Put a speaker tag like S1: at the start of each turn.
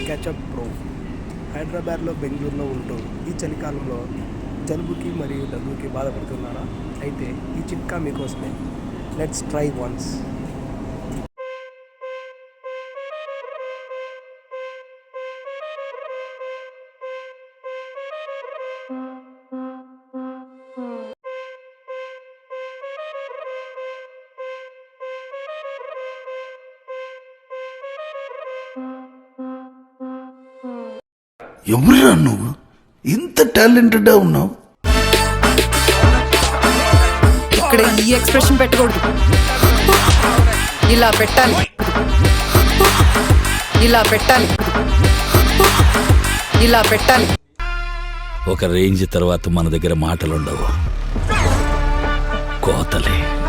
S1: Catch up pro. హైదరాబాద్లో, బెంగళూరులో ఉంటూ ఈ చలికాలంలో జలుబుకి మరియు దగ్గుకి బాధపడుతున్నారా? అయితే ఈ చిట్కా మీకోసమే. Let's try once.
S2: ఎవరురా నువ్వు? ఇంత టాలెంటెడ్ ఉన్నావు.
S3: ఇక్కడ ఈ ఎక్స్ప్రెషన్ పెట్టకూడదు, ఇలా పెట్టాలి, ఇలా పెట్టాలి, ఇలా పెట్టాలి.
S4: ఒక రేంజ్ తర్వాత మన దగ్గర మాటలుండవు, కోతలే.